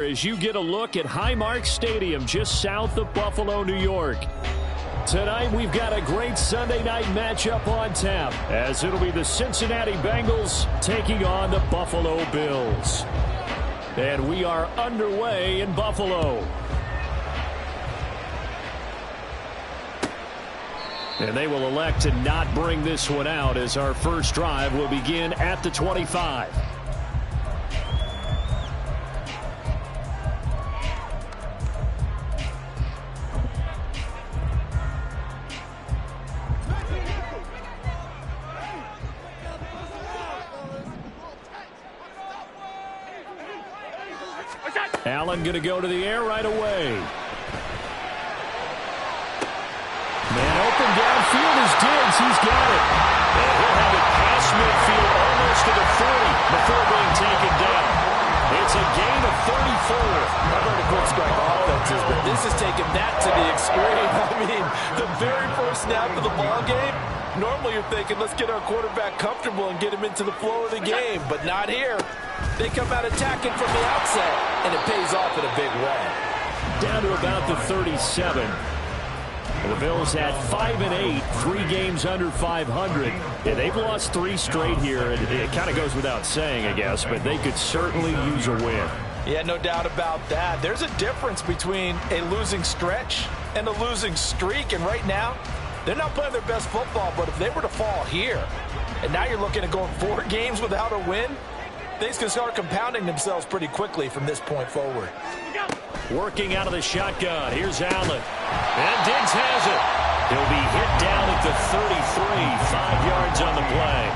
As you get a look at Highmark Stadium just south of Buffalo, New York. Tonight we've got a great Sunday night matchup on tap as it'll be the Cincinnati Bengals taking on the Buffalo Bills. And we are underway in Buffalo. And they will elect to not bring this one out as our first drive will begin at the 25. Allen going to go to the air right away. Man open downfield is Diggs. He's got it. And he'll have it past midfield almost to the 40 before being taken down. It's a gain of 34. I've heard of quick strike offenses, but this is taking that to the extreme. I mean, the very first snap of the ball game, normally you're thinking, let's get our quarterback comfortable and get him into the flow of the game, but not here. They come out attacking from the outset, and it pays off in a big way. Down to about the 37. The Bills at 5-8, 3 games under 500. Yeah, they've lost 3 straight here, and it kind of goes without saying, I guess, but they could certainly use a win. Yeah, no doubt about that. There's a difference between a losing stretch and a losing streak, and right now, they're not playing their best football, but if they were to fall here, and now you're looking at going 4 games without a win, things can start compounding themselves pretty quickly from this point forward. Working out of the shotgun. Here's Allen. And Diggs has it. He'll be hit down at the 33, 5 yards on the play.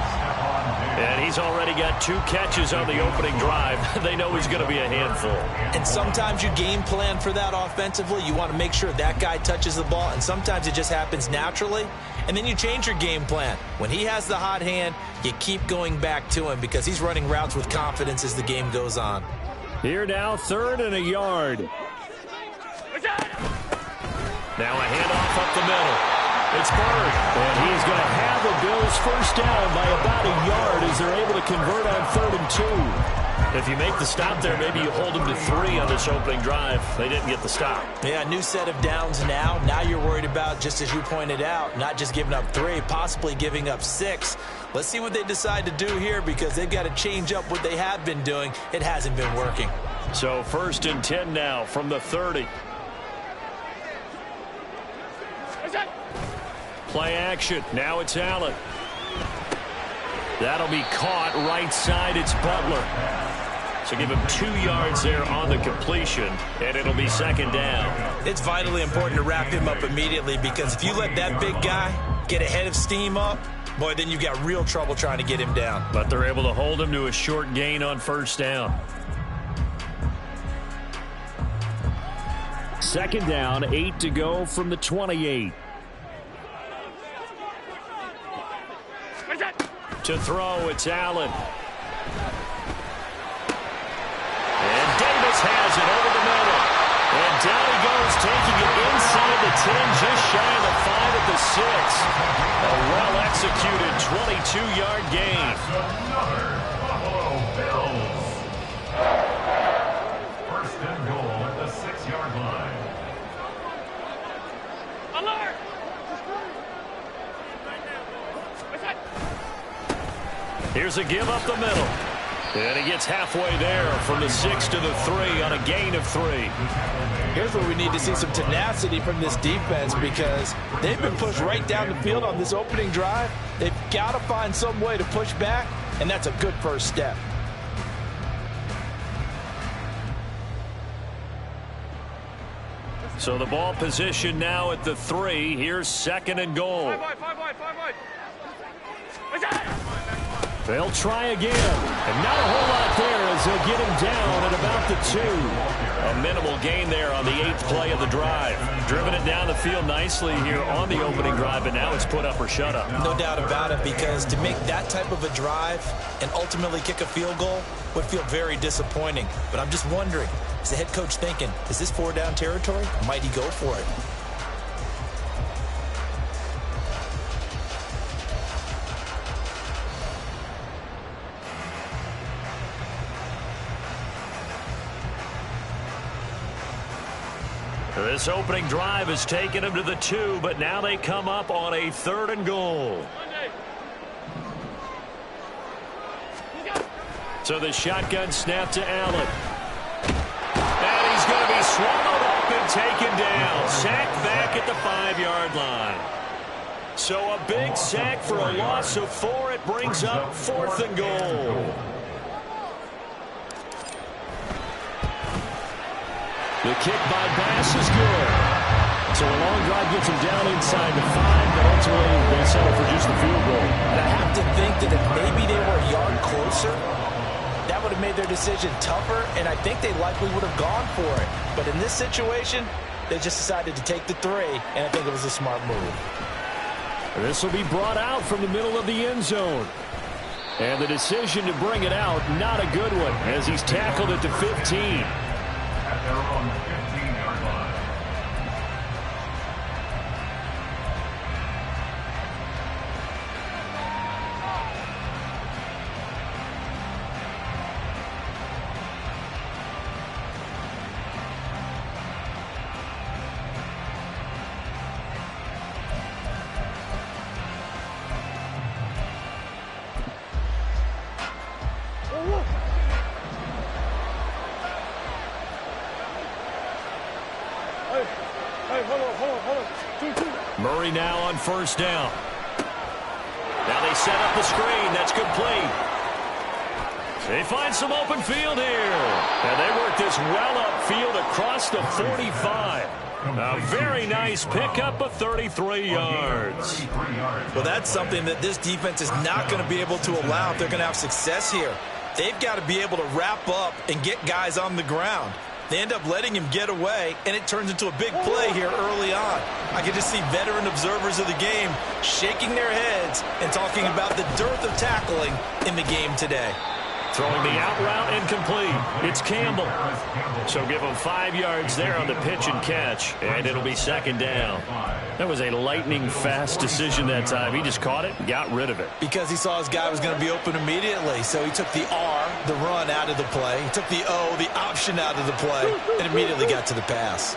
And he's already got 2 catches on the opening drive. They know he's going to be a handful. And sometimes you game plan for that offensively. You want to make sure that guy touches the ball, and sometimes it just happens naturally. And then you change your game plan. When he has the hot hand, you keep going back to him because he's running routes with confidence as the game goes on. Here now, 3rd and a yard. Now a handoff up the middle. It's Bird. And he's going to have the Bills first down by about a yard as they're able to convert on 3rd and 2. If you make the stop there, maybe you hold them to 3 on this opening drive. They didn't get the stop. Yeah, new set of downs now. Now you're worried about, just as you pointed out, not just giving up 3, possibly giving up 6. Let's see what they decide to do here because they've got to change up what they have been doing. It hasn't been working. So 1st and 10 now from the 30. Play action. Now it's Allen. That'll be caught right side. It's Butler. So give him 2 yards there on the completion, and it'll be 2nd down. It's vitally important to wrap him up immediately because if you let that big guy get ahead of steam up, boy, then you've got real trouble trying to get him down. But they're able to hold him to a short gain on 1st down. 2nd down, 8 to go from the 28. To throw, it's Allen. And Davis has it over the middle. And down he goes, taking it inside the 10, just shy of the 5 at the 6. A well-executed 22-yard gain. Buffalo Bills. 1st and goal at the 6-yard line. Alert! Here's a give up the middle. And he gets halfway there from the 6 to the 3 on a gain of 3. Here's where we need to see some tenacity from this defense because they've been pushed right down the field on this opening drive. They've got to find some way to push back, and that's a good first step. So the ball position now at the 3. Here's 2nd and goal. They'll try again. And not a whole lot there as they'll get him down at about the 2. A minimal gain there on the 8th play of the drive. Driven it down the field nicely here on the opening drive, but now it's put up or shut up. No doubt about it, because to make that type of a drive and ultimately kick a field goal would feel very disappointing. But I'm just wondering, is the head coach thinking, is this 4-down territory? Might he go for it? This opening drive has taken them to the 2, but now they come up on a 3rd and goal. So the shotgun snap to Allen. And he's going to be swallowed up and taken down. Sacked back at the 5-yard line. So a big sack for a loss of 4. It brings up 4th and goal. The kick by Bass is good. So a long drive gets him down inside the 5, but ultimately they settle for just the field goal. And I have to think that if maybe they were a yard closer, that would have made their decision tougher, and I think they likely would have gone for it. But in this situation, they just decided to take the 3, and I think it was a smart move. This will be brought out from the middle of the end zone. And the decision to bring it out, not a good one, as he's tackled at the 15. At their own 15-yard line. Murray now on 1st down. Now they set up the screen. That's complete. They find some open field here. And they work this well upfield across the 45. A very nice pickup of 33 yards. Well, that's something that this defense is not going to be able to allow if they're going to have success here. They've got to be able to wrap up and get guys on the ground. They end up letting him get away, and it turns into a big play here early on. I can just see veteran observers of the game shaking their heads and talking about the dearth of tackling in the game today. Throwing the out route incomplete. It's Campbell. So give him 5 yards there on the pitch and catch, and it'll be 2nd down. That was a lightning-fast decision that time. He just caught it and got rid of it. Because he saw his guy was going to be open immediately, so he took the R, the run, out of the play. He took the O, the option, out of the play, and immediately got to the pass.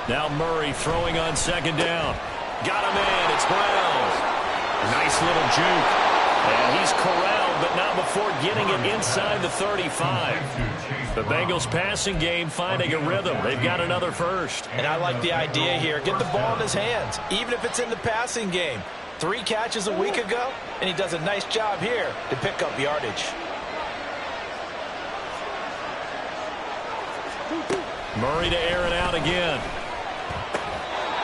Now Murray throwing on 2nd down. Got him in. It's Brown. Nice little juke. And he's corralled, but not before getting it inside the 35. The Bengals passing game finding a rhythm. They've got another first. And I like the idea here. Get the ball in his hands, even if it's in the passing game. 3 catches a week ago, and he does a nice job here to pick up yardage. Murray to air it out again.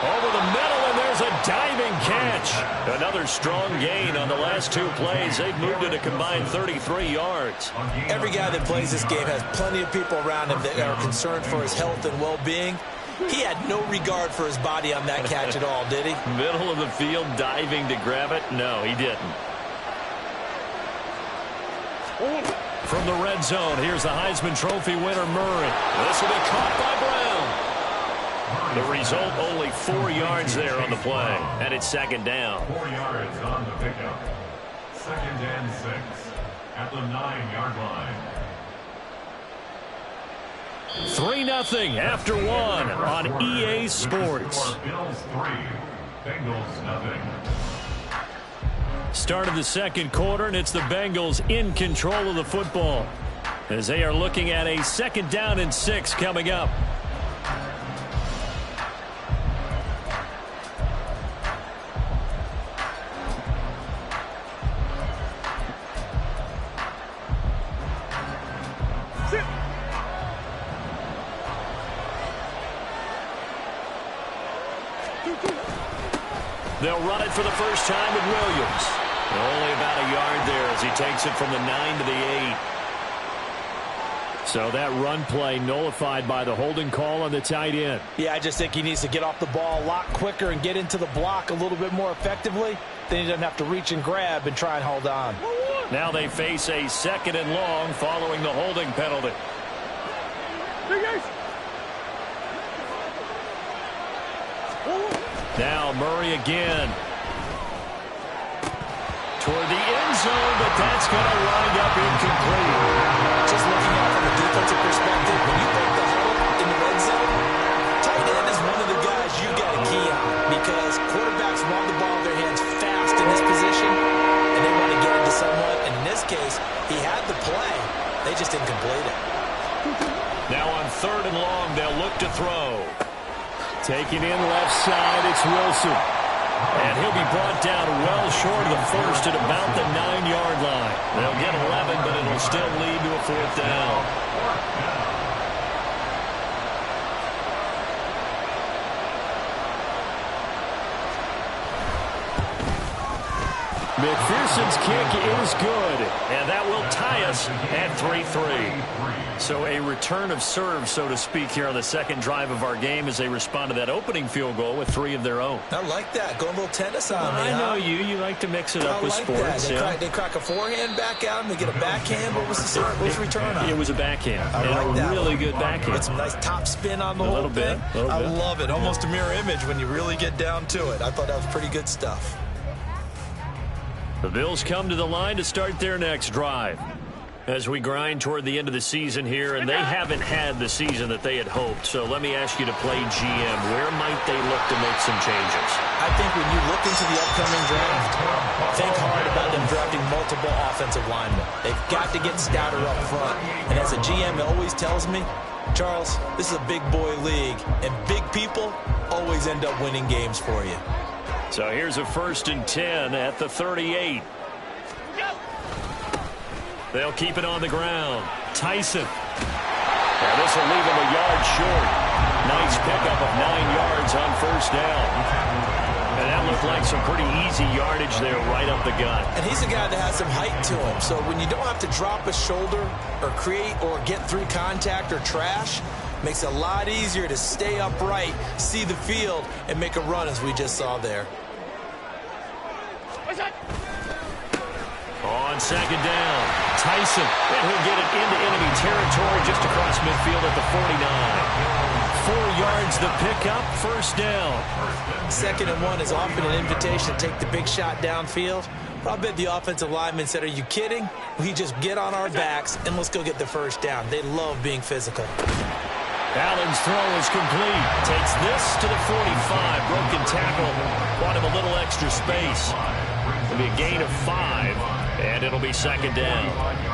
Over the middle, and there's a diving catch. Another strong gain on the last 2 plays. They've moved it a combined 33 yards. Every guy that plays this game has plenty of people around him that are concerned for his health and well-being. He had no regard for his body on that catch at all, did he? Middle of the field, diving to grab it? No, he didn't. From the red zone, here's the Heisman Trophy winner, Murray. This will be caught by Brown. The result, only 4 yards there on the play, and it's 2nd down. 4 yards on the pickup. 2nd and 6 at the 9-yard line. 3-0 after 1 on EA Sports. Bills 3, Bengals nothing. Start of the 2nd quarter, and it's the Bengals in control of the football as they are looking at a 2nd down and 6 coming up. They'll run it for the first time with Williams. Only about a yard there as he takes it from the 9 to the 8. So that run play nullified by the holding call on the tight end. Yeah, I just think he needs to get off the ball a lot quicker and get into the block a little bit more effectively. Then he doesn't have to reach and grab and try and hold on. Now they face a 2nd and long following the holding penalty. Now Murray again. Toward the end zone, but that's going to wind up incomplete. Just looking at it from a defensive perspective, when you break the huddle, didn't complete it. Now on 3rd and long, they'll look to throw. Taking in left side, it's Wilson. And he'll be brought down well short of the first at about the 9-yard line. They'll get 11, but it'll still lead to a 4th down. McPherson's kick is good, and that will tie us at 3-3. So a return of serve, so to speak, here on the second drive of our game as they respond to that opening field goal with 3 of their own. I like that. Going a little tennis on me. I know you like to mix it up with sports. They crack a forehand back at him. They get a backhand. What was the start? What was the return on? It was a backhand. And a really good backhand. With some nice top spin on the whole thing. I love it. Almost a mirror image when you really get down to it. I thought that was pretty good stuff. The Bills come to the line to start their next drive. As we grind toward the end of the season here, and they haven't had the season that they had hoped. So let me ask you to play GM. Where might they look to make some changes? I think when you look into the upcoming draft, think hard about them drafting multiple offensive linemen. They've got to get stouter up front. And as a GM always tells me, Charles, this is a big boy league, and big people always end up winning games for you. So here's a 1st and 10 at the 38. They'll keep it on the ground. Tyson. And this will leave him a yard short. Nice pickup of 9 yards on 1st down. And that looked like some pretty easy yardage there right up the gut. And he's a guy that has some height to him. So when you don't have to drop a shoulder or create or get through contact or trash, makes it a lot easier to stay upright, see the field, and make a run as we just saw there. On 2nd down, Tyson. And he'll get it into enemy territory just across midfield at the 49. 4 yards the pickup, 1st down. 2nd and 1 is often an invitation to take the big shot downfield. I bet the offensive lineman said, are you kidding? We just get on our backs and let's go get the 1st down. They love being physical. Allen's throw is complete. Takes this to the 45. Broken tackle. Bought him a little extra space. It'll be a gain of 5, and it'll be 2nd down.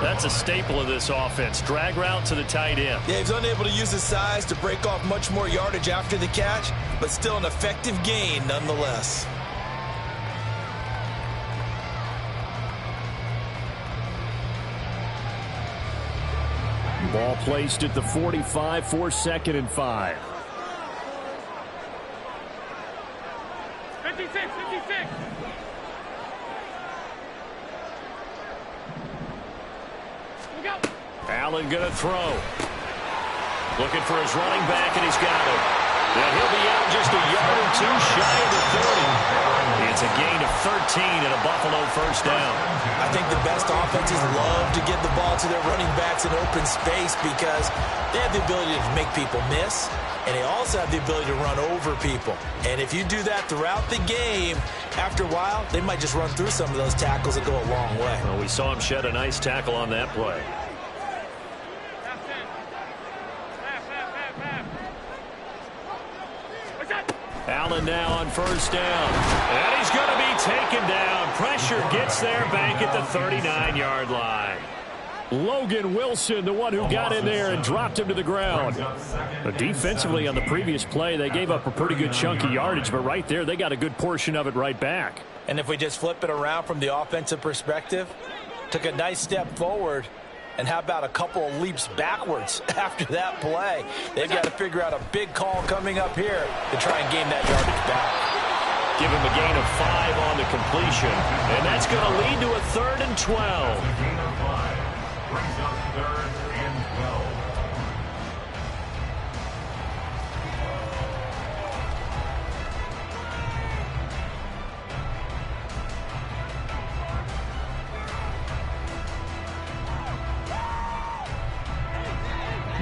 That's a staple of this offense. Drag route to the tight end. Yeah, he's unable to use his size to break off much more yardage after the catch, but still an effective gain nonetheless. Ball placed at the 45 for 2nd and 5. 56. Allen going to throw. Looking for his running back, and he's got it. And he'll be out just a yard or 2 shy of the 30. It's a gain of 13 and a Buffalo 1st down. I think the best offenses love to get the ball to their running backs in open space because they have the ability to make people miss, and they also have the ability to run over people. And if you do that throughout the game, after a while, they might just run through some of those tackles and go a long way. Well, we saw him shed a nice tackle on that play. Allen now on 1st down. And he's going to be taken down. Pressure gets there back at the 39-yard line. Logan Wilson, the one who got in there and dropped him to the ground. But defensively on the previous play, they gave up a pretty good chunk of yardage, but right there, they got a good portion of it right back. And if we just flip it around from the offensive perspective, took a nice step forward, and how about a couple of leaps backwards after that play? They've got to figure out a big call coming up here to try and gain that yardage back. Give him a gain of 5 on the completion, and that's going to lead to a 3rd and 12. Brings up 3rd and 12.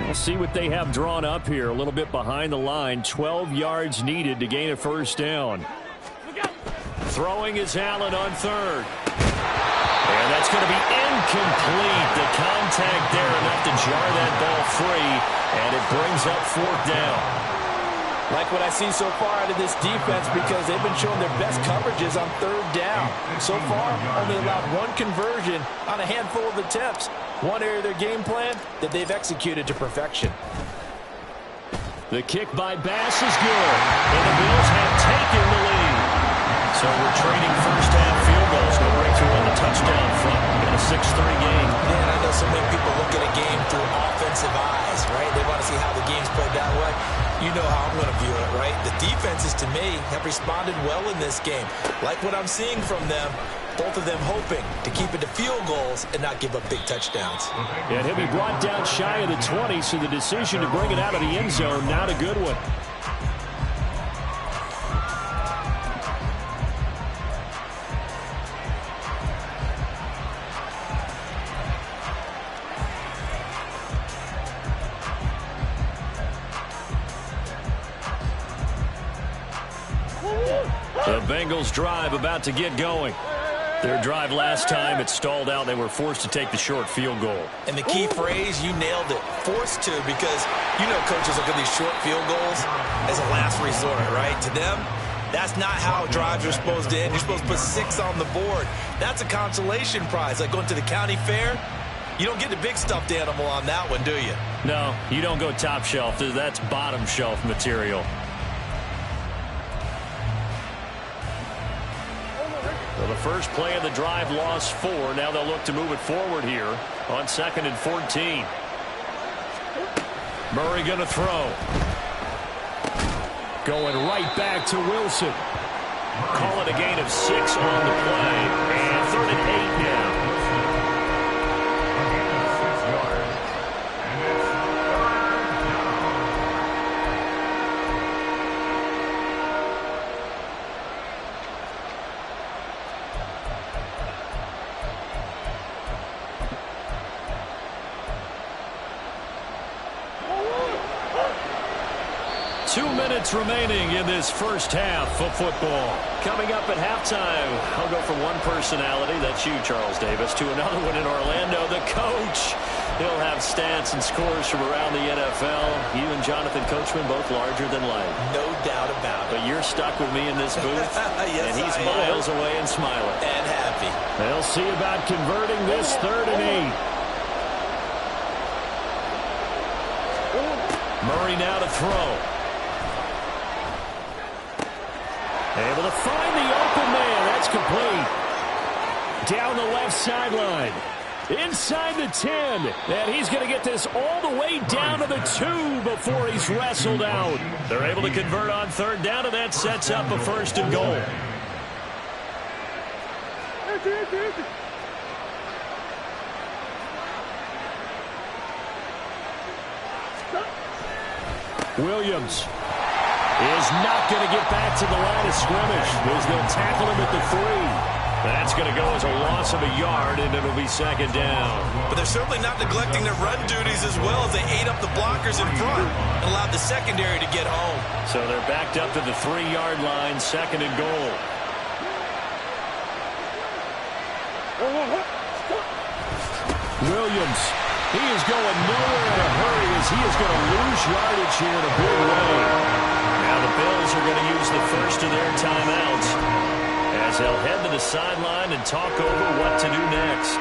We'll see what they have drawn up here. A little bit behind the line. 12 yards needed to gain a 1st down. Throwing is Allen on 3rd. And that's going to be incomplete. The contact there enough to jar that ball free. And it brings up 4th down. Like what I see so far out of this defense because they've been showing their best coverages on 3rd down. So far, only allowed 1 conversion on a handful of attempts. One area of their game plan that they've executed to perfection. The kick by Bass is good, and the Bills have taken the lead. So we're trading first-half field goals. No breakthrough on the touchdown front in a 6-3 game. Man, I know so many people look at a game through offensive eyes, right? They want to see how the game's played that way. You know how I'm going to view it, right? The defenses, to me, have responded well in this game. Like what I'm seeing from them, both of them hoping to keep it to field goals and not give up big touchdowns. And he'll be brought down shy of the 20, so the decision to bring it out of the end zone, not a good one. The Bengals drive about to get going. Their drive last time, it stalled out. They were forced to take the short field goal. And the key phrase, you nailed it, forced to, because you know coaches look at these short field goals as a last resort, right? To them, that's not how drives are supposed to end. You're supposed to put 6 on the board. That's a consolation prize, like going to the county fair. You don't get the big stuffed animal on that one, do you? No, you don't go top shelf. That's bottom shelf material. Well, the first play of the drive lost 4. Now they'll look to move it forward here on 2nd and 14. Murray going to throw. Going right back to Wilson. Call it a gain of 6 on the play. And 3rd and 8 now. Remaining in this first half of football. Coming up at halftime, I'll go from one personality, that's you, Charles Davis, to another one in Orlando, the coach. He'll have stats and scores from around the NFL. You and Jonathan Coachman both larger than life. No doubt about it. But you're stuck with me in this booth, yes, and he's miles away and smiling. And happy. They'll see about converting this 3rd and 8. Murray now to throw. Able to find the open man. That's complete. Down the left sideline. Inside the 10. And he's going to get this all the way down to the 2 before he's wrestled out. They're able to convert on 3rd down, and that sets up a 1st and goal. Williams is not going to get back to the line of scrimmage as they'll tackle him at the 3. That's going to go as a loss of a yard, and it'll be 2nd down. But they're certainly not neglecting their run duties as well as they ate up the blockers in front and allowed the secondary to get home. So they're backed up to the 3-yard line, 2nd and goal. Williams, he is going nowhere in a hurry as he is going to lose yardage here in a big way. Now the Bills are going to use the first of their timeouts as they'll head to the sideline and talk over what to do next.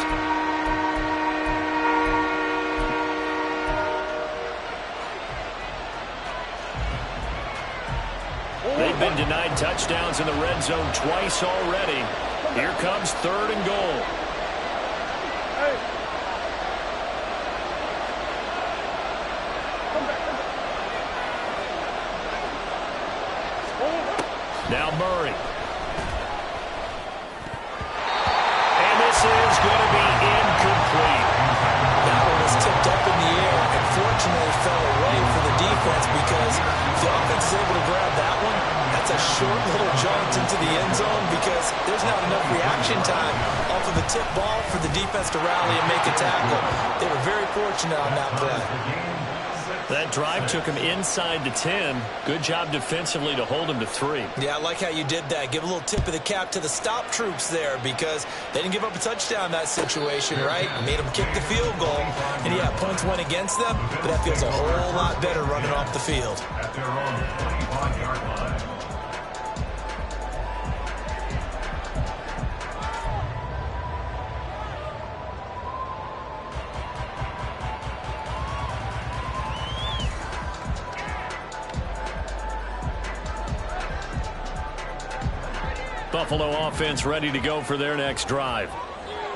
They've been denied touchdowns in the red zone twice already. Here comes 3rd and goal. Now Murray. And this is going to be incomplete. That one was tipped up in the air and fortunately fell away for the defense because if the offense is able to grab that one, that's a short little jaunt into the end zone because there's not enough reaction time off of the tip ball for the defense to rally and make a tackle. They were very fortunate on that play. That drive took him inside the 10. Good job defensively to hold him to 3. Yeah, I like how you did that. Give a little tip of the cap to the stop troops there because they didn't give up a touchdown in that situation, right? Made them kick the field goal. And yeah, points went against them, but that feels a whole lot better running off the field. At their own 25-yard line. Buffalo offense ready to go for their next drive.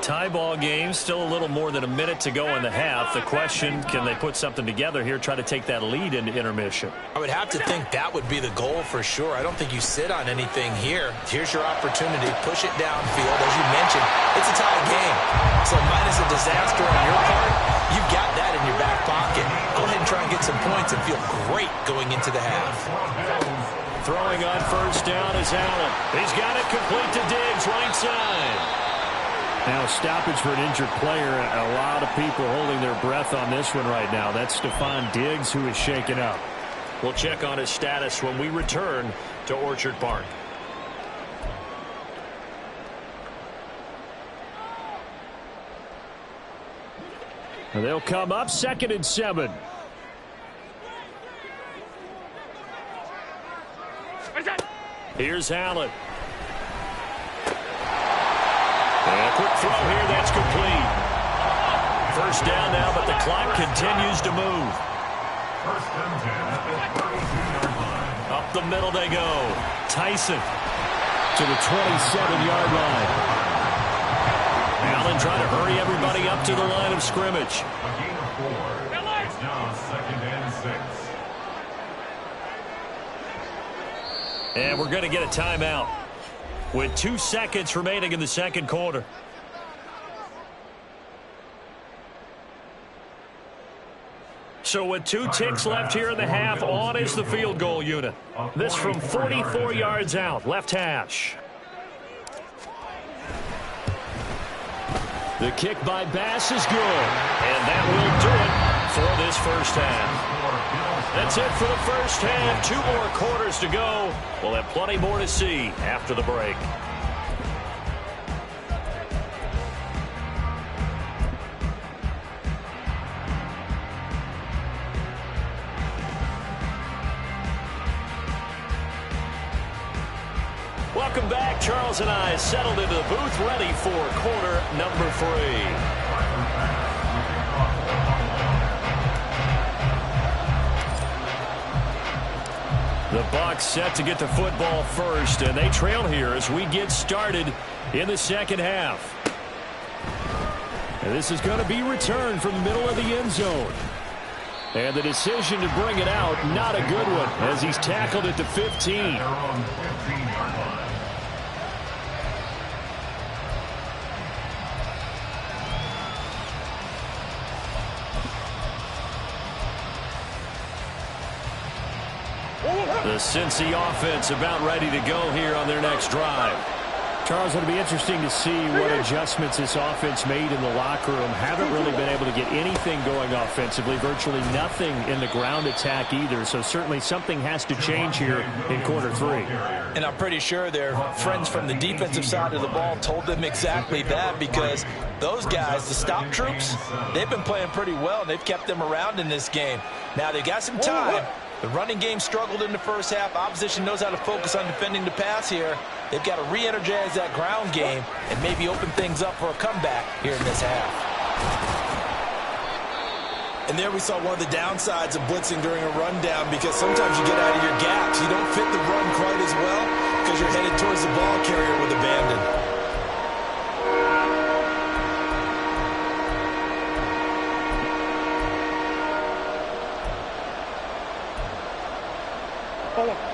Tie ball game, still a little more than a minute to go in the half. The question, can they put something together here, try to take that lead into intermission? I would have to think that would be the goal for sure. I don't think you sit on anything here. Here's your opportunity. Push it downfield. As you mentioned, it's a tie game. So minus a disaster on your part, you've got that in your back pocket. Go ahead and try and get some points and feel great going into the half. Throwing on first down is Allen. He's got it complete to Diggs, right side. Now a stoppage for an injured player. A lot of people holding their breath on this one right now. That's Stephon Diggs who is shaken up. We'll check on his status when we return to Orchard Park. And they'll come up 2nd and 7. Here's Allen. And a quick throw here, that's complete. First down now, but the clock continues to move. First and 10 at the 32-yard line. Up the middle they go. Tyson to the 27-yard line. Allen trying to hurry everybody up to the line of scrimmage. A gain of 4. It's now 2nd and 6. And we're going to get a timeout with 2 seconds remaining in the second quarter. So with 2 ticks left here in the half, on is the field goal unit. This from 44 yards out, left hash. The kick by Bass is good. And that will do it for this first half. That's it for the first half. 2 more quarters to go. We'll have plenty more to see after the break. Welcome back. Charles and I settled into the booth, ready for quarter number 3. The Bucs set to get the football first, and they trail here as we get started in the second half. And this is going to be returned from the middle of the end zone. And the decision to bring it out, not a good one, as he's tackled at the 15. They're on the 15-yard line. The Cincy offense about ready to go here on their next drive. Charles, it'll be interesting to see what adjustments this offense made in the locker room. Haven't really been able to get anything going offensively, virtually nothing in the ground attack either. So certainly something has to change here in quarter 3. And I'm pretty sure their friends from the defensive side of the ball told them exactly that, because those guys, the stop troops, they've been playing pretty well, and they've kept them around in this game. Now they got some time. The running game struggled in the first half. Opposition knows how to focus on defending the pass here. They've got to re-energize that ground game and maybe open things up for a comeback here in this half. And there we saw one of the downsides of blitzing during a rundown, because sometimes you get out of your gaps. You don't fit the run quite as well because you're headed towards the ball carrier with abandon.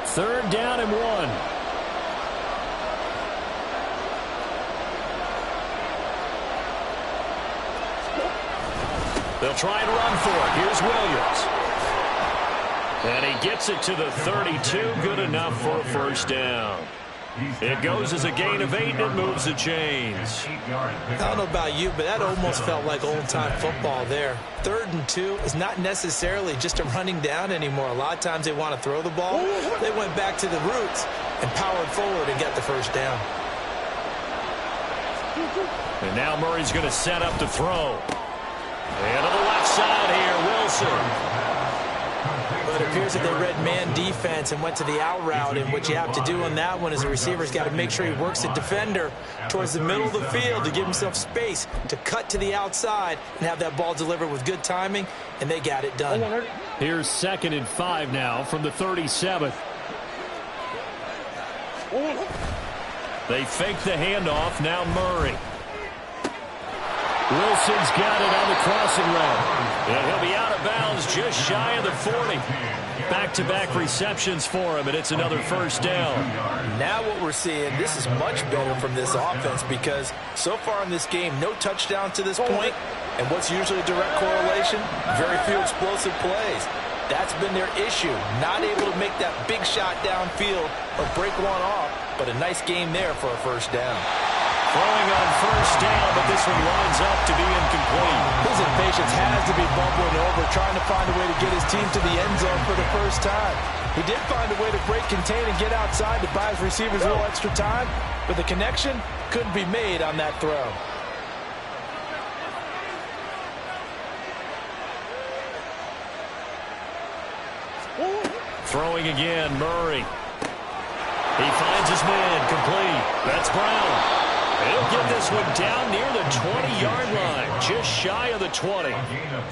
Third down and 1. They'll try and run for it. Here's Williams. And he gets it to the 32. Good enough for a first down. It goes as a gain of 8, and it moves the chains. I don't know about you, but that almost felt like old-time football there. 3rd and 2 is not necessarily just a running down anymore. A lot of times they want to throw the ball. They went back to the roots and powered forward and got the first down. And now Murray's going to set up to throw. And to the left side here, Wilson. But it appears that they read man defense and went to the out route, and what you have to do on that one is the receiver's got to make sure he works the defender towards the middle of the field to give himself space to cut to the outside and have that ball delivered with good timing, and they got it done. Here's 2nd and 5 now from the 37. They fake the handoff. Now Murray. Wilson's got it on the crossing route. And he'll be out of bounds just shy of the 40. Back-to-back receptions for him, and it's another first down. Now what we're seeing, this is much better from this offense because so far in this game, no touchdowns to this point. And what's usually a direct correlation? Very few explosive plays. That's been their issue. Not able to make that big shot downfield or break one off, but a nice game there for a first down. Throwing on first down, but this one winds up to be incomplete. His impatience has to be bubbling over, trying to find a way to get his team to the end zone for the first time. He did find a way to break contain and get outside to buy his receivers a little extra time, but the connection couldn't be made on that throw. Throwing again, Murray. He finds his man, complete. That's Brown. He'll get this one down near the 20-yard line, just shy of the 20.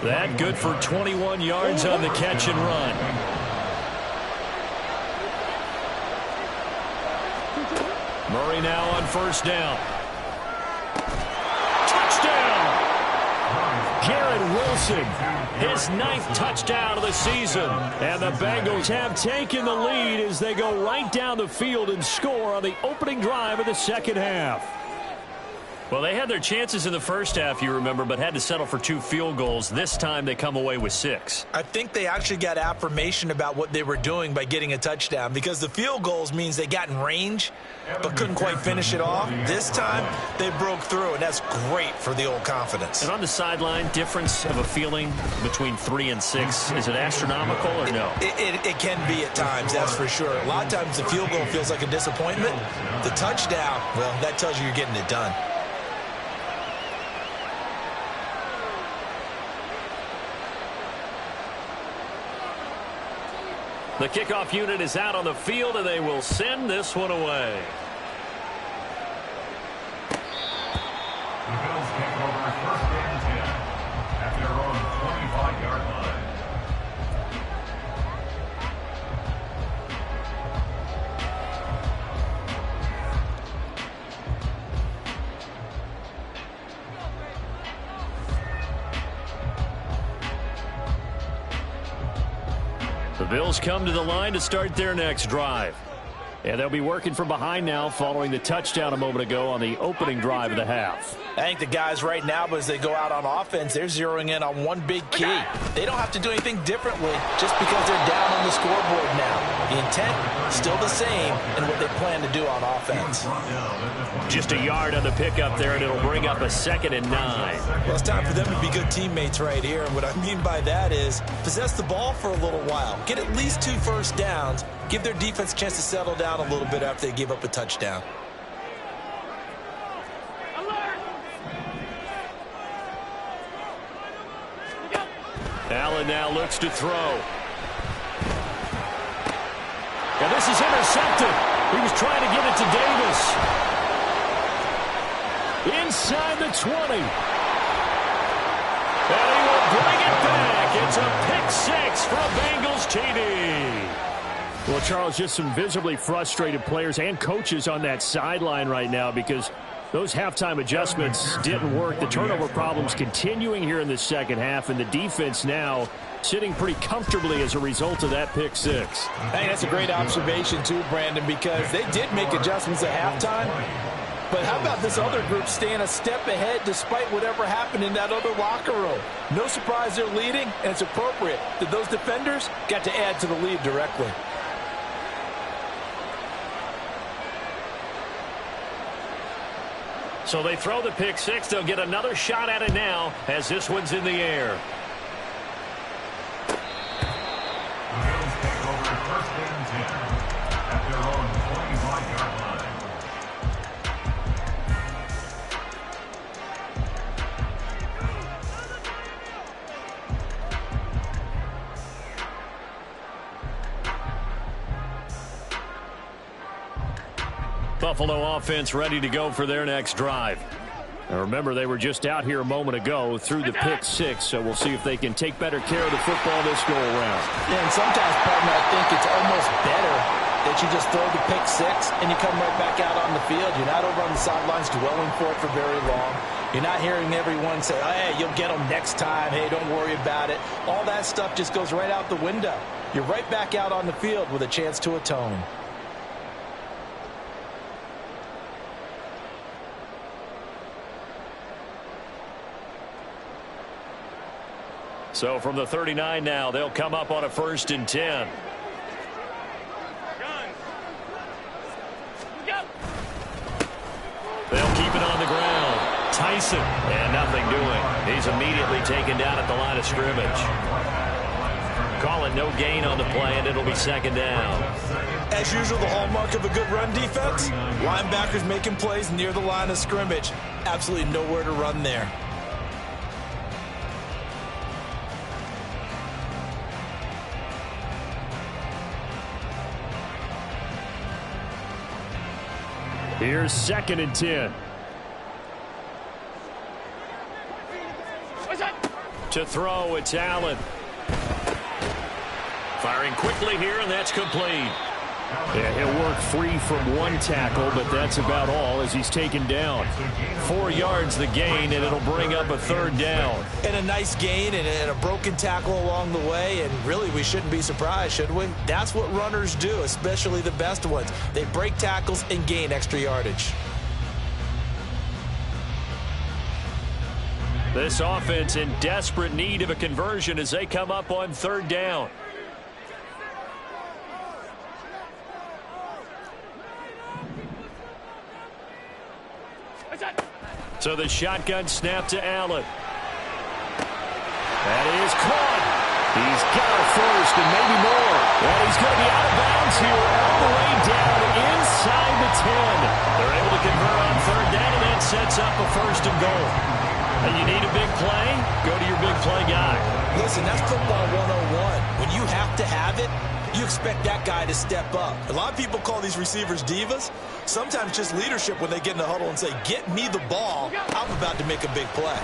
That good for 21 yards on the catch and run. Murray now on first down. Touchdown! Garrett Wilson, his 9th touchdown of the season. And the Bengals have taken the lead as they go right down the field and score on the opening drive of the second half. Well, they had their chances in the first half, you remember, but had to settle for 2 field goals. This time they come away with 6. I think they actually got affirmation about what they were doing by getting a touchdown because the field goals means they got in range but couldn't quite finish it off. This time they broke through, and that's great for the old confidence. And on the sideline, difference of a feeling between 3 and 6, is it astronomical or no? It can be at times, that's for sure. A lot of times the field goal feels like a disappointment. The touchdown, well, that tells you you're getting it done. The kickoff unit is out on the field, and they will send this one away. The Bills take over first and 10 at their own 25-yard line. The Bills come to the line to start their next drive. And they'll be working from behind now following the touchdown a moment ago on the opening drive of the half. I think the guys right now, as they go out on offense, they're zeroing in on one big key. They don't have to do anything differently just because they're down on the scoreboard now. The intent still the same in what they plan to do on offense. Just a yard on the pickup there, and it'll bring up a 2nd and 9. Well, it's time for them to be good teammates right here. And what I mean by that is possess the ball for a little while. Get at least 2 first downs. Give their defense a chance to settle down a little bit after they give up a touchdown. Allen now looks to throw. And this is intercepted. He was trying to get it to Davis. Inside the 20. And he will bring it back. It's a pick 6 from Bengals TD. Well, Charles, just some visibly frustrated players and coaches on that sideline right now because those halftime adjustments didn't work. The turnover problems continuing here in the second half, and the defense now sitting pretty comfortably as a result of that pick 6. I think that's a great observation too, Brandon, because they did make adjustments at halftime. But how about this other group staying a step ahead despite whatever happened in that other locker room? No surprise they're leading, and it's appropriate that those defenders got to add to the lead directly. So they throw the pick 6. They'll get another shot at it now as this one's in the air. The Bills take over first and 10 at their own 25-yard line. Buffalo offense ready to go for their next drive. Now remember, they were just out here a moment ago through the pick 6, so we'll see if they can take better care of the football this go around. Yeah, and sometimes, partner, I think it's almost better that you just throw the pick six and you come right back out on the field. You're not over on the sidelines dwelling for it for very long. You're not hearing everyone say, oh, hey, you'll get them next time. Hey, don't worry about it. All that stuff just goes right out the window. You're right back out on the field with a chance to atone. So from the 39 now, they'll come up on a 1st and 10. They'll keep it on the ground. Tyson, and nothing doing. He's immediately taken down at the line of scrimmage. Call it no gain on the play, and it'll be 2nd down. As usual, the hallmark of a good run defense, linebackers making plays near the line of scrimmage. Absolutely nowhere to run there. Here's 2nd and 10. To throw, it's Allen. Firing quickly here, and that's complete. Yeah, he'll work free from one tackle, but that's about all as he's taken down. 4 yards the gain, and it'll bring up a 3rd down. And a nice gain and a broken tackle along the way, and really we shouldn't be surprised, should we? That's what runners do, especially the best ones. They break tackles and gain extra yardage. This offense in desperate need of a conversion as they come up on 3rd down. So the shotgun snap to Allen. That is caught. He's got it first and maybe more. And he's going to be out of bounds here all the way down inside the 10. They're able to convert on 3rd down, and that sets up a 1st and goal. And you need a big play? Go to your big play guy. Listen, that's football 101. When you have to have it, you expect that guy to step up. A lot of people call these receivers divas. Sometimes just leadership when they get in the huddle and say, get me the ball. I'm about to make a big play.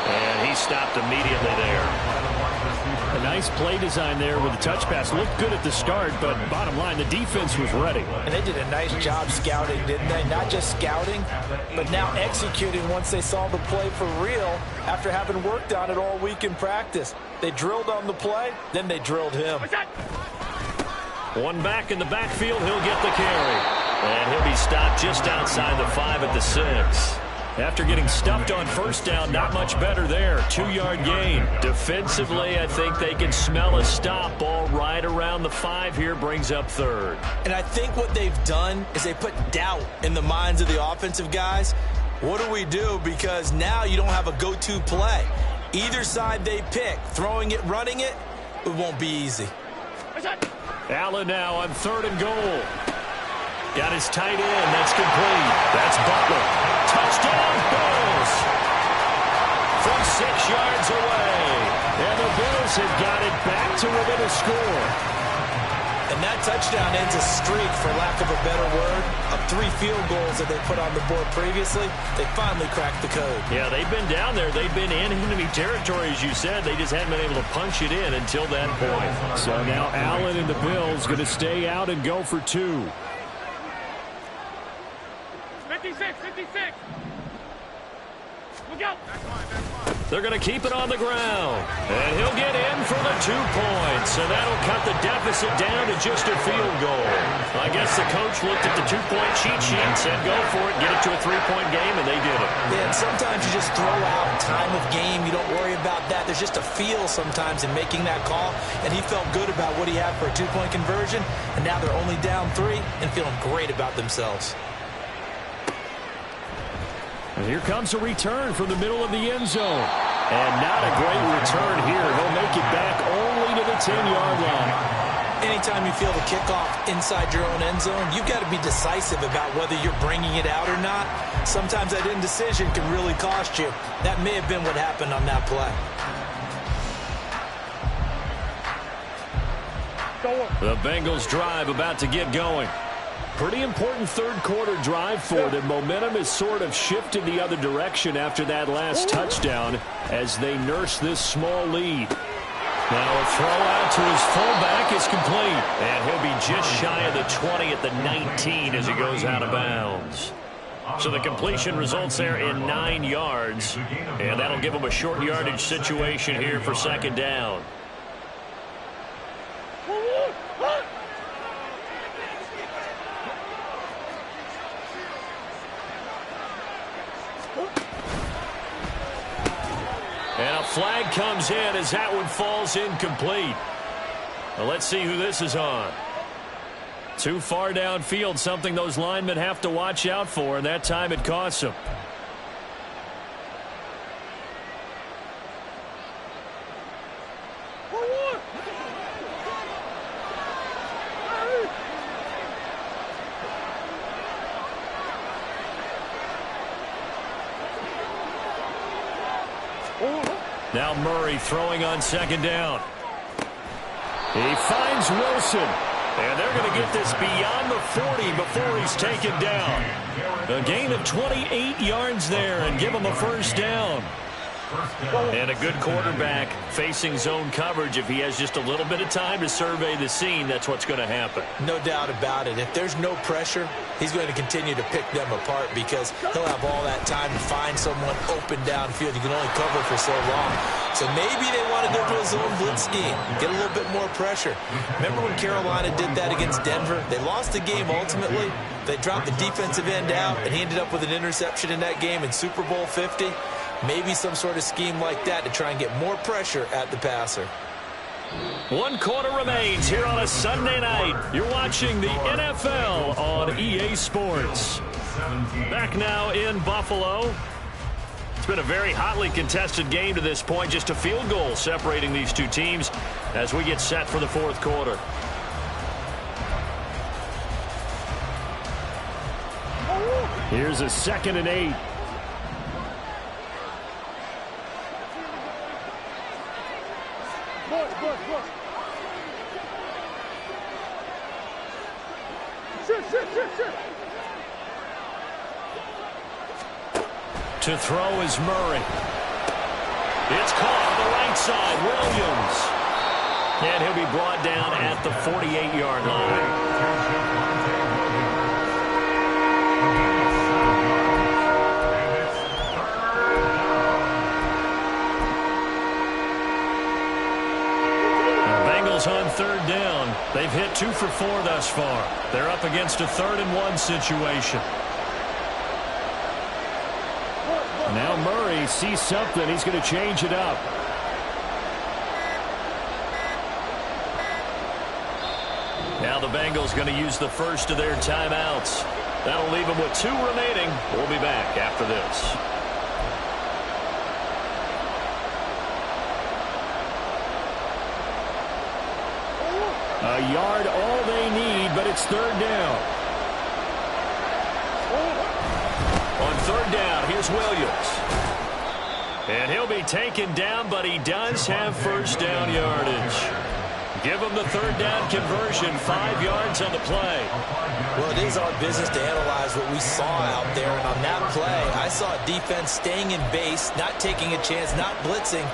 And he stopped immediately there. A nice play design there with the touch pass. Looked good at the start, but bottom line, the defense was ready. And they did a nice job scouting, didn't they? Not just scouting, but now executing once they saw the play for real after having worked on it all week in practice. They drilled on the play, then they drilled him. One back in the backfield, he'll get the carry. And he'll be stopped just outside the 5 at the 6. After getting stuffed on 1st down, not much better there. 2-yard gain. Defensively, I think they can smell a stop. Ball right around the 5 here, brings up 3rd. And I think what they've done is they put doubt in the minds of the offensive guys. What do we do? Because now you don't have a go-to play. Either side they pick, throwing it, running it, it won't be easy. Allen now on 3rd and goal. Got his tight end. That's complete. That's Butler. Touchdown, Bills. From 6 yards away. And the Bills have got it back to within a score. And that touchdown ends a streak, for lack of a better word, of 3 field goals that they put on the board previously. They finally cracked the code. Yeah, they've been down there. They've been in enemy territory, as you said. They just hadn't been able to punch it in until that point. So now Allen and the Bills going to stay out and go for 2. 56. Look out. They're going to keep it on the ground. And he'll get in for the 2 points. And that'll cut the deficit down to just a field goal. I guess the coach looked at the 2-point cheat sheet and said, go for it, get it to a 3-point game, and they did it. Yeah, and sometimes you just throw out time of game. You don't worry about that. There's just a feel sometimes in making that call. And he felt good about what he had for a 2-point conversion. And now they're only down 3 and feeling great about themselves. And here comes a return from the middle of the end zone. And not a great return here. He'll make it back only to the 10-yard line. Anytime you feel the kickoff inside your own end zone, you've got to be decisive about whether you're bringing it out or not. Sometimes that indecision can really cost you. That may have been what happened on that play. The Bengals drive about to get going. Pretty important 3rd quarter drive for them. Momentum has sort of shifted the other direction after that last touchdown as they nurse this small lead. Now a throw out to his fullback is complete. And he'll be just shy of the 20 at the 19 as he goes out of bounds. So the completion results there in 9 yards. And that'll give him a short yardage situation here for second down. And a flag comes in as that one falls incomplete. Well, let's see who this is on. Too far downfield, something those linemen have to watch out for, and that time it costs them. Now Murray throwing on second down. He finds Wilson. And they're going to get this beyond the 40 before he's taken down. A gain of 28 yards there and give him a first down. And a good quarterback facing zone coverage. If he has just a little bit of time to survey the scene, that's what's going to happen. No doubt about it. If there's no pressure, he's going to continue to pick them apart because he'll have all that time to find someone open downfield. You can only cover for so long. So maybe they want to go to a zone blitz scheme, get a little bit more pressure. Remember when Carolina did that against Denver? They lost the game ultimately. They dropped the defensive end out, and he ended up with an interception in that game in Super Bowl 50. Maybe some sort of scheme like that to try and get more pressure at the passer. 1 quarter remains here on a Sunday night. You're watching the NFL on EA Sports. Back now in Buffalo. It's been a very hotly contested game to this point. Just a field goal separating these two teams as we get set for the fourth quarter. Here's a 2nd and 8. To throw is Murray. It's caught on the right side. Williams. And he'll be brought down at the 48-yard line. On third down. They've hit 2 for 4 thus far. They're up against a 3rd and 1 situation. Now Murray sees something. He's going to change it up. Now the Bengals going to use the first of their timeouts. That'll leave them with 2 remaining. We'll be back after this. A yard all they need, but it's 3rd down. On 3rd down, here's Williams. And he'll be taken down, but he does have first down yardage. Give him the 3rd down conversion, 5 yards on the play. Well, it is our business to analyze what we saw out there. And on that play, I saw a defense staying in base, not taking a chance, not blitzing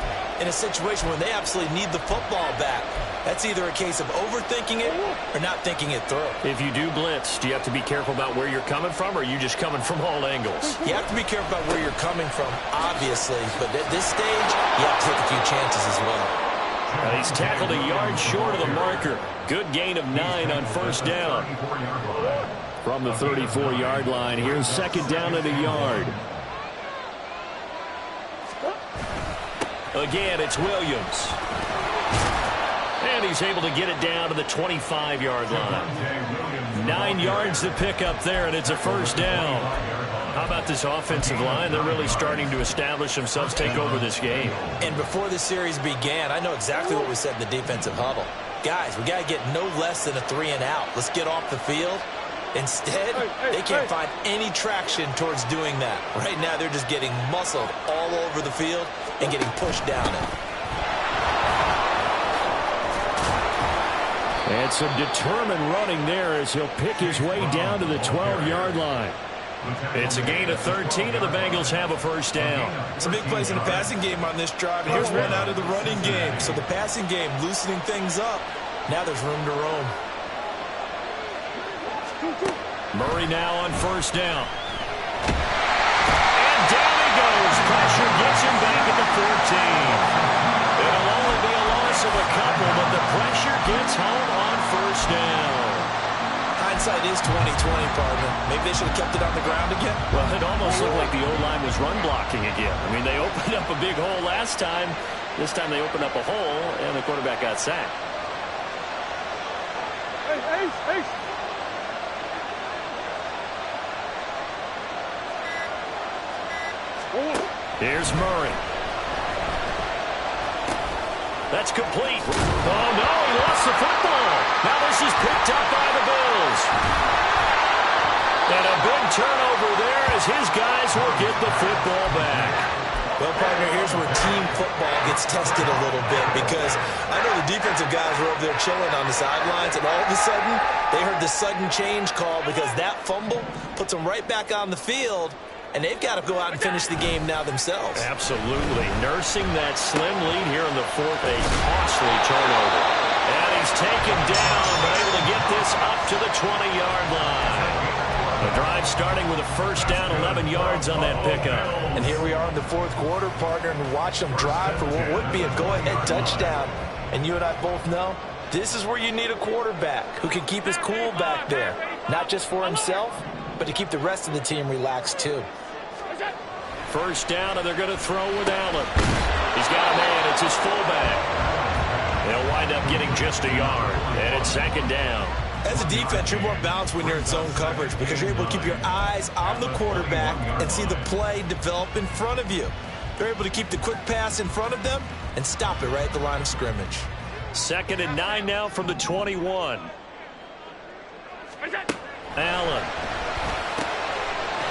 in a situation where they absolutely need the football back. That's either a case of overthinking it or not thinking it through. If you do blitz, do you have to be careful about where you're coming from, or are you just coming from all angles? You have to be careful about where you're coming from, obviously. But at this stage, you have to take a few chances as well. He's tackled a yard short of the marker. Good gain of 9 on first down. From the 34-yard line, here's 2nd down and a yard. Again, it's Williams. And he's able to get it down to the 25-yard line. 9 yards to pick up there, and it's a first down. How about this offensive line? They're really starting to establish themselves, take over this game. And before the series began, I know exactly what we said in the defensive huddle. Guys, we got to get no less than a 3 and out. Let's get off the field. Instead, they can't find any traction towards doing that. Right now, they're just getting muscled all over the field and getting pushed down it. And some determined running there as he'll pick his way down to the 12-yard line. It's a gain of 13, and the Bengals have a first down. Some big plays in the passing game on this drive, and here's one out of the running game. So the passing game loosening things up. Now there's room to roam. Murray now on first down. And down he goes. Pressure gets him back at the 14. It'll only be a loss of a couple, but the pressure gets home on first down. Hindsight is 20/20, partner. Maybe they should have kept it on the ground again. Well, it almost looked like the O-line was run blocking again. I mean, they opened up a big hole last time. This time they opened up a hole, and the quarterback got sacked. Hey. Here's Murray. That's complete. Oh, no, he lost the football. Now this is picked up by the Bills. And a big turnover there as his guys will get the football back. Well, partner, here's where team football gets tested a little bit, because I know the defensive guys were over there chilling on the sidelines, and all of a sudden they heard the sudden change call because that fumble puts them right back on the field, and they've got to go out and finish the game now themselves. Absolutely. Nursing that slim lead here in the fourth, a costly turnover. And he's taken down, but able to get this up to the 20-yard line. The drive starting with a first down, 11 yards on that pickup. And here we are in the fourth quarter, partner, and watch them drive for what would be a go-ahead touchdown. And you and I both know this is where you need a quarterback who can keep his cool back there, not just for himself, but to keep the rest of the team relaxed too. First down, and they're going to throw with Allen. He's got a man. It's his fullback. They'll wind up getting just a yard, and it's second down. As a defense, you're more balanced when you're in zone coverage because you're able to keep your eyes on the quarterback and see the play develop in front of you. They're able to keep the quick pass in front of them and stop it right at the line of scrimmage. 2nd and 9 now from the 21. Allen.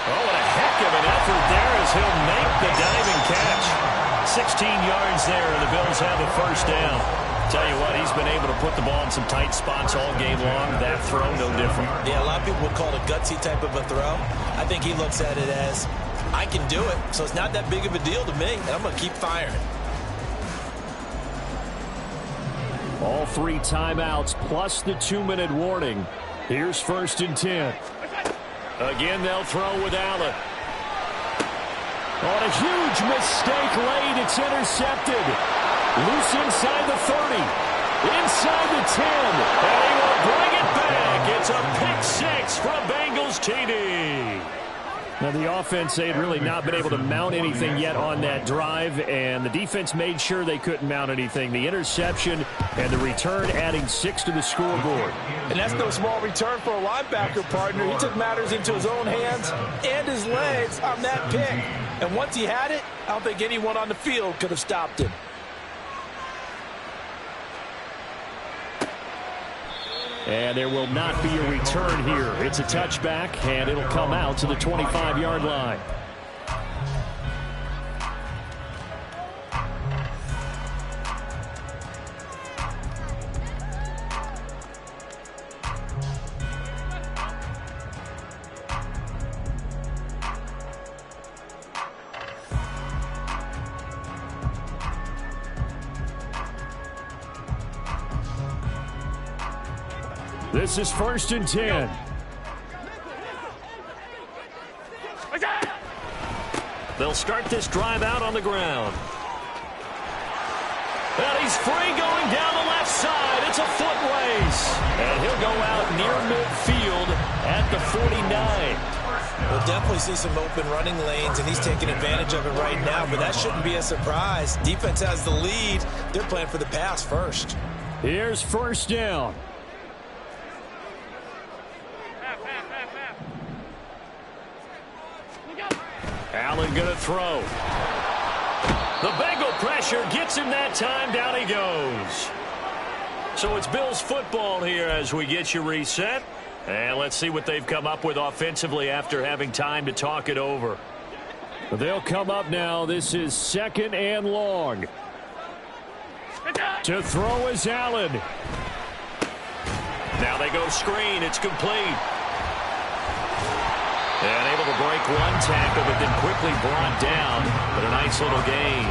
Oh, what a heck of an effort there as he'll make the diving catch. 16 yards there, and the Bills have a first down. Tell you what, he's been able to put the ball in some tight spots all game long. That throw, no different. Yeah, a lot of people would call it a gutsy type of a throw. I think he looks at it as, I can do it, so it's not that big of a deal to me, and I'm going to keep firing. All 3 timeouts plus the 2-minute warning. Here's 1st and 10. Again, they'll throw with Allen. On a huge mistake late, it's intercepted. Loose inside the 30. Inside the 10. And he will bring it back. It's a pick-6 from Bengals TD. Now, the offense, they had really not been able to mount anything yet on that drive, and the defense made sure they couldn't mount anything. The interception and the return adding 6 to the scoreboard. And that's no small return for a linebacker, partner. He took matters into his own hands and his legs on that pick. And once he had it, I don't think anyone on the field could have stopped him. And there will not be a return here. It's a touchback, and it'll come out to the 25-yard line. This is 1st and 10. They'll start this drive out on the ground. And he's free going down the left side. It's a foot race. And he'll go out near midfield at the 49. We'll definitely see some open running lanes, and he's taking advantage of it right now, but that shouldn't be a surprise. Defense has the lead. They're playing for the pass first. Here's 1st down. Allen going to throw. The Bengal pressure gets him that time. Down he goes. So it's Bills football here as we get you reset. And let's see what they've come up with offensively after having time to talk it over. They'll come up now. This is 2nd and long. To throw is Allen. Now they go screen. It's complete. And able to break one tackle, but then quickly brought down. But a nice little gain.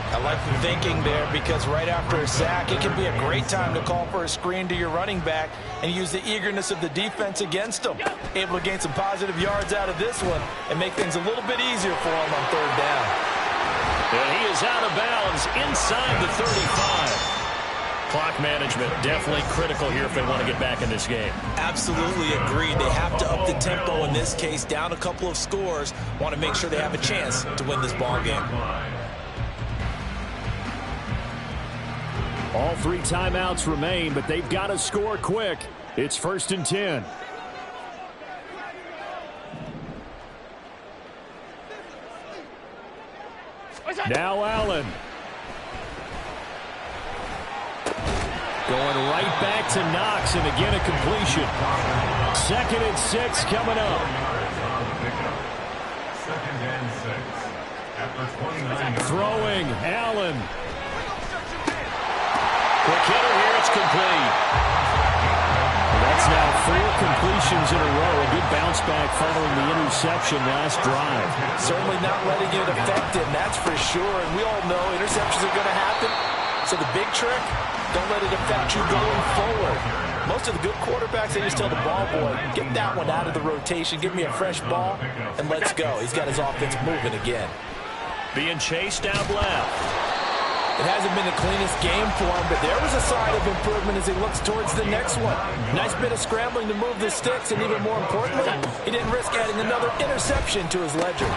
I like the thinking there because right after a sack, it can be a great time to call for a screen to your running back and use the eagerness of the defense against them. Able to gain some positive yards out of this one and make things a little bit easier for him on third down. And he is out of bounds inside the 35. Clock management definitely critical here if they want to get back in this game. Absolutely agreed. They have to up the tempo in this case, down a couple of scores. Want to make sure they have a chance to win this ball game. All 3 timeouts remain, but they've got to score quick. It's 1st and 10. Now Allen. Going right back to Knox, and again a completion. 2nd and 6 coming up. 2nd and 6. After 29 Throwing, Allen. Quick hitter here, it's complete. That's now 4 completions in a row. A good bounce back following the interception last drive. Certainly not letting it affect him, that's for sure. And we all know interceptions are going to happen. So the big trick, don't let it affect you going forward. Most of the good quarterbacks, they just tell the ball boy, get that one out of the rotation, give me a fresh ball, and let's go. He's got his offense moving again. Being chased out left. It hasn't been the cleanest game for him, but there was a sign of improvement as he looks towards the next one. Nice bit of scrambling to move the sticks, and even more importantly, he didn't risk adding another interception to his ledger.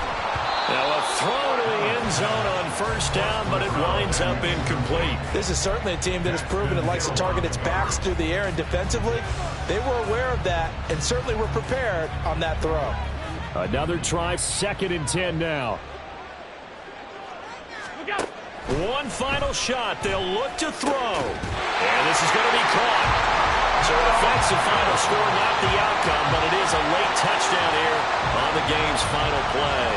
Now a throw to the end zone on 1st down, but it winds up incomplete. This is certainly a team that has proven it likes to target its backs through the air, and defensively, they were aware of that and certainly were prepared on that throw. Another try, 2nd and 10 now. One final shot. They'll look to throw. And this is going to be caught. So an offensive final score, not the outcome, but it is a late touchdown here on the game's final play.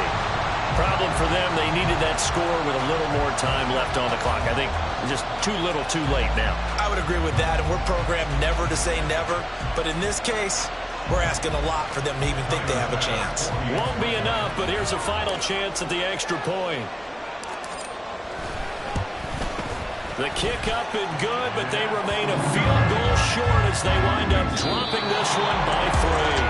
Problem for them, they needed that score with a little more time left on the clock. I think just too little too late now. I would agree with that, and we're programmed never to say never. But in this case, we're asking a lot for them to even think they have a chance. Won't be enough, but here's a final chance at the extra point. The kick up and good, but they remain a field goal short as they wind up dropping this one by 3.